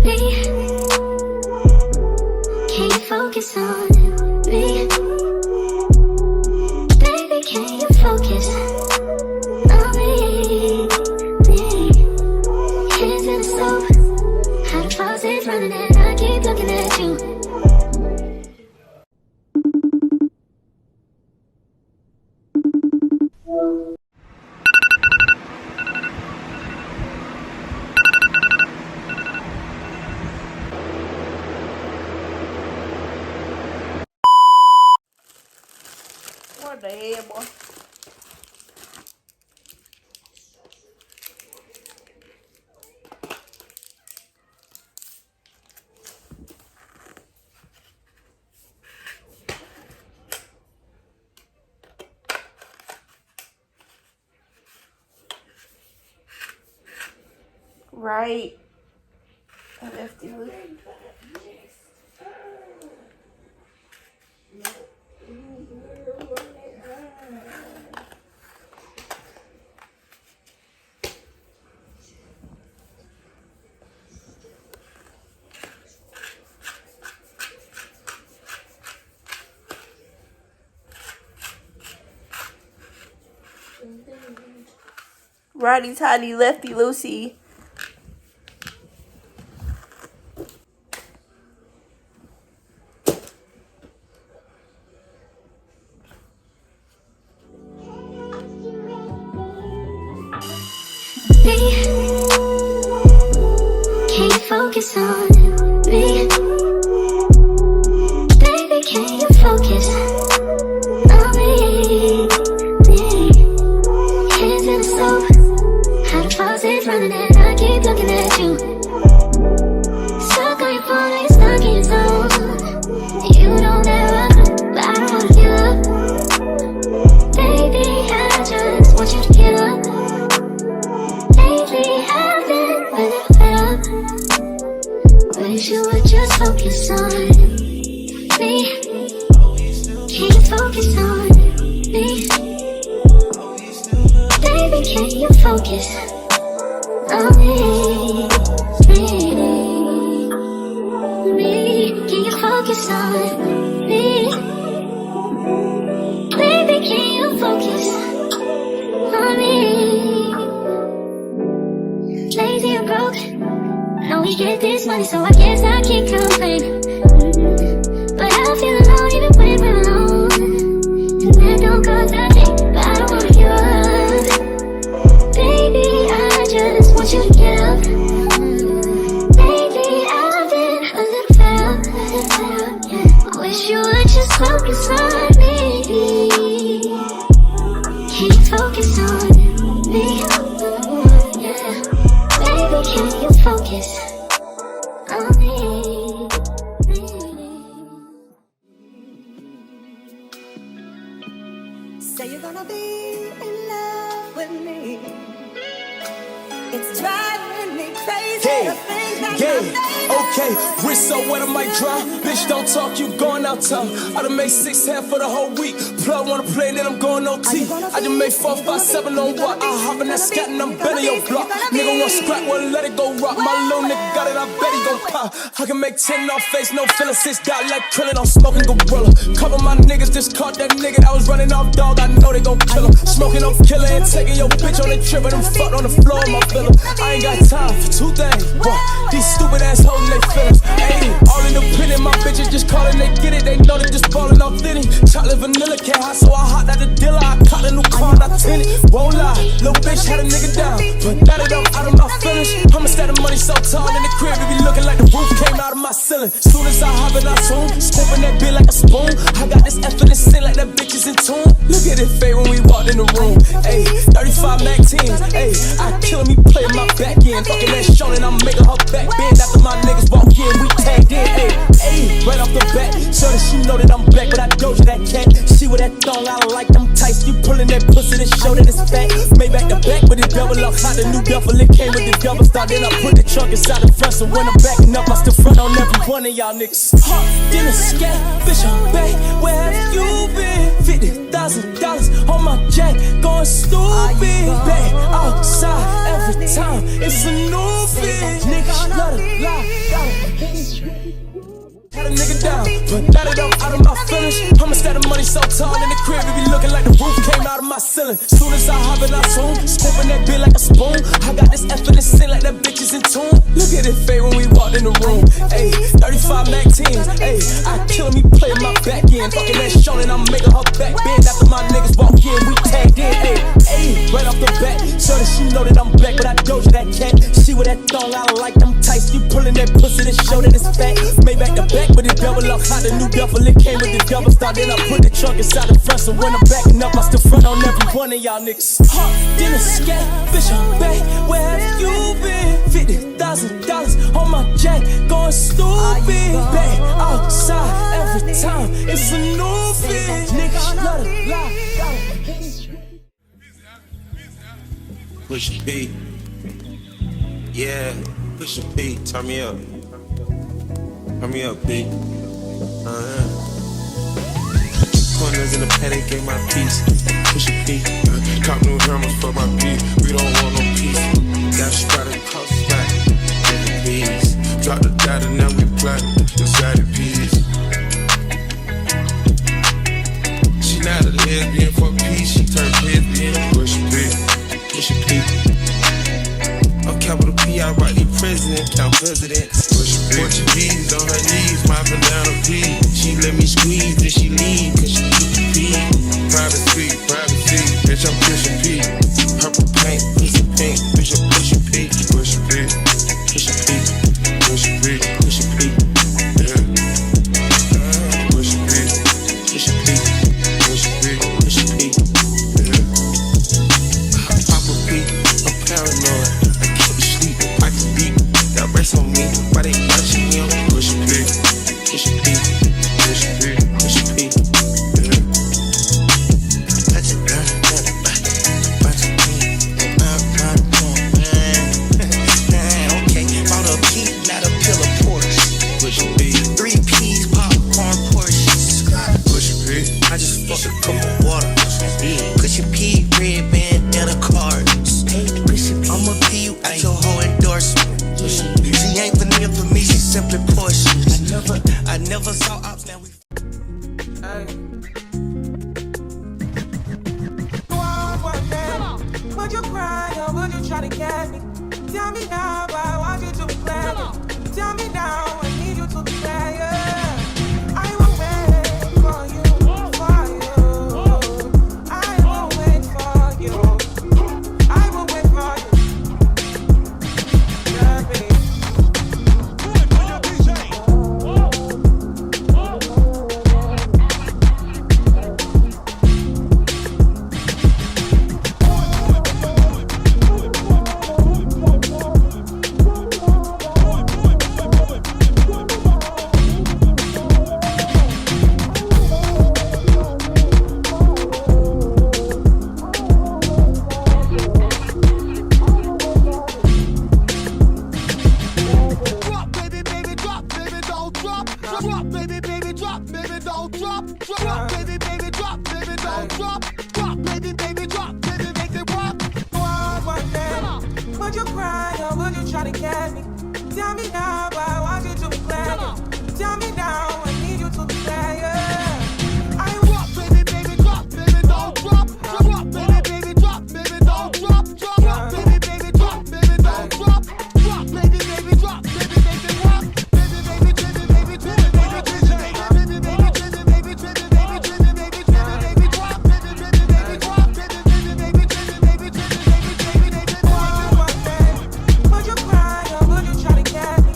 Me, can you focus on me? Baby, can you focus on me? Hands in the stove, how the faucet's running and I keep looking at you. What the hell, boy? Right. I left it. Righty tighty, lefty loosey. Me, can you focus on me? Baby, can you focus on me? Hands in the stove, how the faucet's running and I keep looking at you. Stuck on your phone, you're stuck in your zone. You don't ever, but I don't wanna give up. Baby, I just want you to give up. Lately I've been a little fed up. Wish you would just focus on me. Can you focus on me? Baby, can you focus on me? Can you focus on me? Baby, can you focus on me? Lazy and broke, I know we get this money, so I guess I can't complain. But I feel alone even when we're alone, and that don't cause nothing, but I don't wanna give up. Baby, I just want you to get up. Lately I've been a little fed up. Wish you would just focus on me. Can you focus on me? Baby, can you focus on me? Say you're gonna be in love with me. It's driving me crazy. Yeah, okay, wrist so wet I might dry. Bitch, don't talk, you going out town. I done made 6 half for the whole week. Plug wanna play, then I'm going OT. I just made 4, 5, 7 on what? I hop in that scat and I'm bending your block. Nigga want scrap, well let it go rock. My little nigga got it, I bet he gon' pop. I can make 10 off face, no feeling. 6 got like krillin', I'm smoking gorilla. Couple my niggas just caught that nigga that was running off dog. I know they gon' kill him. Smoking on killer and taking your bitch on the trip and them fucked on the floor of my villa. I ain't got time for 2 things, boy. These stupid ass hoes, they feelings. Ayy, all independent, my bitches just callin', they get it. They know they just ballin' authentic. Chocolate vanilla can't hot, so I hot at the dealer. I caught a new car and I tinted. Won't lie, little bitch had a nigga down, but now that I'm out of my feelings, I'ma stack the money so tall in the crib, it be looking like the roof came out of my ceiling. Soon as I hop in, I swoon, scooping that bitch like a spoon. I got this effortless sin like that bitch is in tune. Look at it fade when we walked in the room. Ayy, 35 Mac 10s. Ayy, I kill me, play my back end. Fucking that Sean and I'm making her back bend. After my niggas walk in, we tagged in. Ayy, right off the bat, so that she know that I'm back, but I doja that cat. She with that thong, I like them tights. You pulling that pussy to show that it's fat. Made back to back with the double up. How the new duffel, it came with the double star. Then I put the trunk inside the front. So when I'm backing up, I still front on every one of y'all niggas. Hot dinner scat, bitch, I'm back. Where have you been? $50,000 on my jack, going stupid. Back outside every time. It's a new fit. Niggas love to lie. Had a nigga down, but now that I'm out of my feelings, I'ma stack the money so tall in the crib, it be looking like the roof came out of my ceiling. Soon as I hop in, I tune, scooping that bitch like a spoon. I got this F in the scene like that bitch is in tune. Look at it fade when we walked in the room. Ayy, 35 Mac 10s, ayy, I killin' me playing my back end. Fucking that show and I'm making her back bend. After my niggas walk in, we tagged in, ayy, right off the bat. So that she know that I'm back, but I doja that cat. She with that thong, I like them tights. You pulling that pussy to show that it's fat. Made back to back with the double up. How the new duffel, it came with the double star. Then I put the trunk inside the front. So when I'm backing up, I still front on every one of y'all niggas. Hot dinner scat, bitch, I'm back. Where have you been? $50,000 on my jack, going stupid. Back outside every time. It's a new fit. Niggas love to lie. Push P. Yeah, push P. Turn me up. Turn me up, P. Corners in the paddock, gave my piece. Push P. Cop new hammers for my P. We don't want no peace. Got a spot across the back. In the peas. Drop the data, now we plot. Inside the peas. She not a lesbian for peace. She turned lesbian. Push P. Push P. I'm capital P, I write the president, count presidents. Portuguese on her knees, mopping down a P. She let me squeeze, then she leave, cause she keep the P. Privacy, bitch, I'm pushing P. Purple paint, pussy pink, bitch, I'm pushing P. Push P, push P, push P, push P. Yeah. Push P, push P, push P, push P. Yeah. Papa P, I'm paranoid. I can beat, that rest on me. Why they watching me? I'm push P, push P, push P, push P. Yeah. Touch it down, watch it me. Okay, bought a P, not a pill of Porsche. Push P, 3 P's, popcorn Porsches. Push P, I just fucked a cup of water. Push your P, red bandana cards. I'm a P, you at your whole endorsement. She ain't vanilla for me, she simply portion. I never saw ops, now we. Would you cry or would you try to get me? Tell me now, I want you to be glad. Tell me now, I need you to be glad. Yeah. I will wait for you, for you. I will wait for you. I will wait for you. Yeah, baby. Would you cry or would you try to get me? Tell me now, I want you to be glad. Tell me now, I need you to be glad. Yeah. I drop, baby, drop, baby, don't drop. Drop, baby, drop, baby, don't drop. Drop, baby, drop, baby, don't drop. Drop, baby, drop, baby, make it rock. Would you cry or would you try to get me?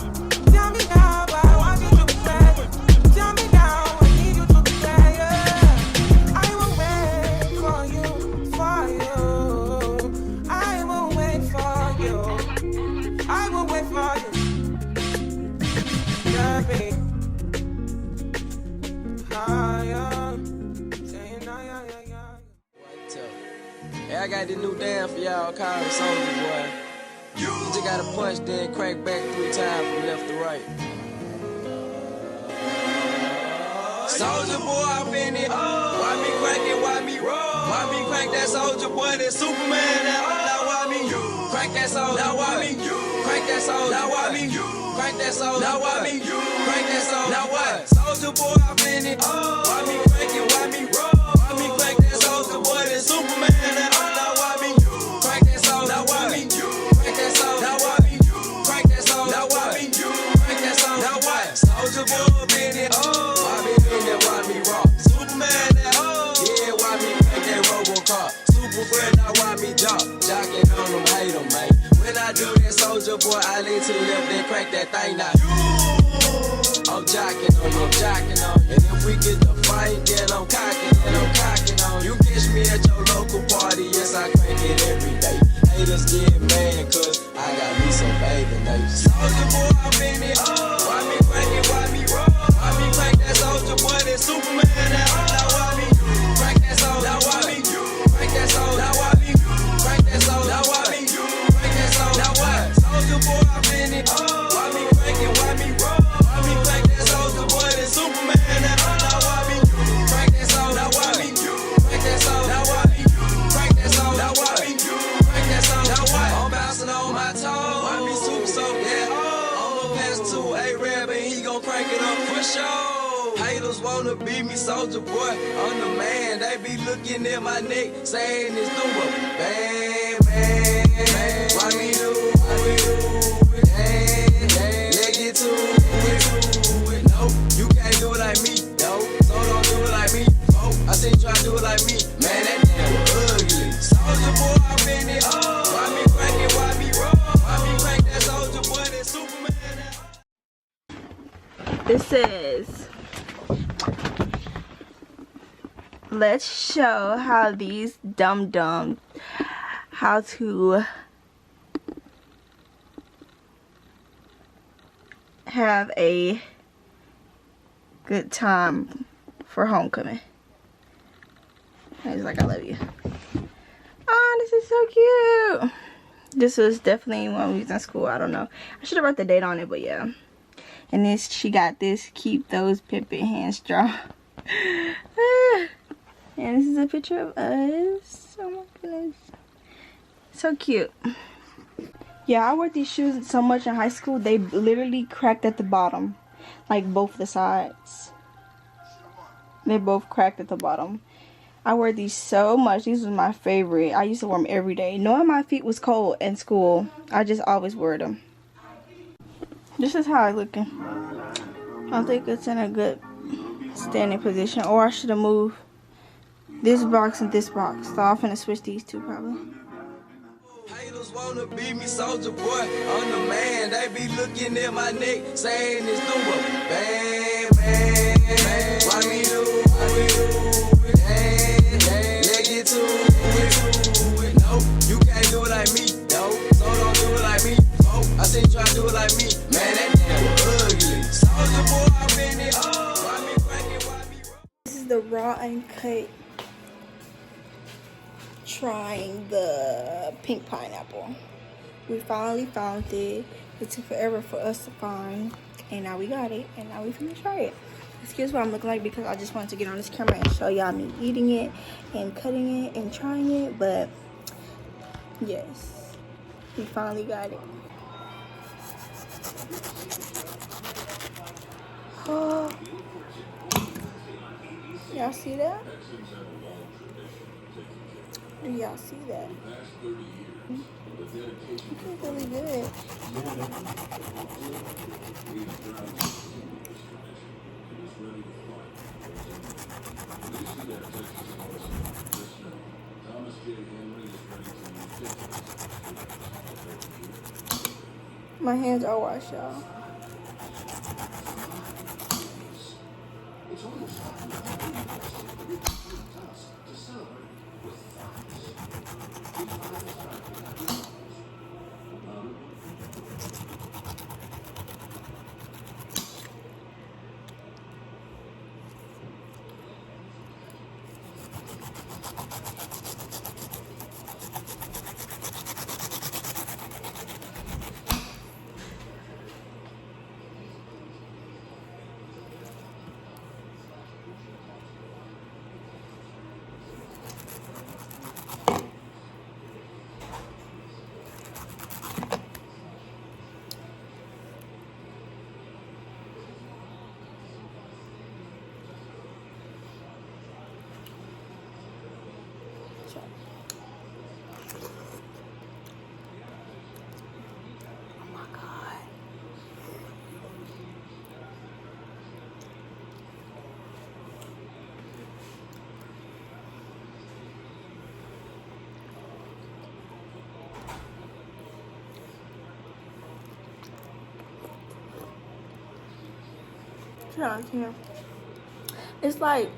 Hey, I got this new dance for y'all called Soldier Boy. You just gotta punch, then crank back 3 times from left to right. Soldier Boy, I'm in it. Why me crank it? Why me roll? Why me crank that Soldier Boy? That Superman. Now why me crank that Soldier? Now why me crank that Soldier? Now why me crank that Soldier? Now why me crank that Soldier? Now what? Soldier Boy, I'm in it. Why me crank it? Why me roll? Why me crank that Soldier Boy? That Superman. Now why me crank that Soldier? Now why me crank that Soldier? Now why me crank that Soldier? Now why me crank that Soldier? Now what? Soldier Boy, I'm in it. Why me in it? Why me rock? Superman. Yeah, why me crank that Robocop? Super friend, now why me jocking on them, hate them, man. When I do that Soldier Boy, I lean to the left, then crank that thing now. I'm jocking on you. And if we get the fight, then I'm cocking on you. Catch me at your local party, yes, I crank it every day. Haters get mad, cause I got me some baby names. Soldier Boy, I'm in it. Why me crank it? Why me roll? Why me crank that Soldier Boy? That Superman. Now why me crank that Soldier? Now why me crank that Soldier? Now why me crank that Soldier? Now why me crank that Soldier? Now what? Soldier Boy, I'm in it. Why me crank it? Why me roll? Why me crank that Soldier Boy? That Superman. Now why me crank that Soldier? Now why me crank that Soldier? Now why me crank that Soldier? Now why me crank that Soldier? Now what? I'm bouncing on my toes. Why me super so yeah? I'ma pass to A-Rab and he gon' crank it up for sure. Haters wanna be me, Soldier Boy. I'm the man. They be looking at my neck, saying it's doable. Bang, bang, bang. Why me do? Why me do? Let get to it. No, you can't do it like me. No, so don't do it like me. Oh, I see you try to do it like me. Man, that damn was ugly. Soldier Boy, I'm in it. Why me crank it? Why me roll? Why me crank that Soldier Boy? That Superman. It says, let's show how these dum-dums how to have a good time for homecoming. He's like, I love you. Oh, this is so cute. This was definitely when we was in school. I don't know. I should have wrote the date on it, but yeah. And this, she got this, keep those pimpin' hands strong. And this is a picture of us. Oh my goodness. So cute. Yeah, I wore these shoes so much in high school, they literally cracked at the bottom. Like both the sides. They both cracked at the bottom. I wear these so much. These was my favorite. I used to wear them every day. Knowing my feet was cold in school, I just always wore them. This is how I looking. I don't think it's in a good standing position. Or I should have moved this box and this box. So I'm finna switch these two probably. Haters wanna be me, Soldier Boy. I'm the man. They be looking at my neck, saying it's doable. Bang, bang, bang. Why me do? Why me do? Hey, hey. Let get to it. No, you can't do it like me. No, so don't do it like me. Oh, I see you try to do it like me. Man, that damn was ugly. Soldier Boy, I'm in it. Why me crank it? Why me roll? This is the raw uncut trying the pink pineapple. We finally found it. It took forever for us to find, and now we got it, and now we finna try it. Excuse what I'm looking like because I just wanted to get on this camera and show y'all me eating it and cutting it and trying it, but yes, we finally got it. Oh, y'all see that? Do y'all see that? It's really good. My hands are washed, y'all. Oh my god. It's like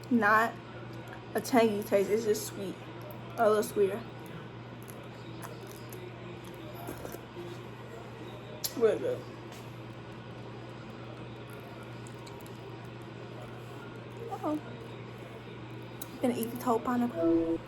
not a tangy taste, it's just sweet, a little sweeter. Really good. Oh, gonna eat the whole pineapple.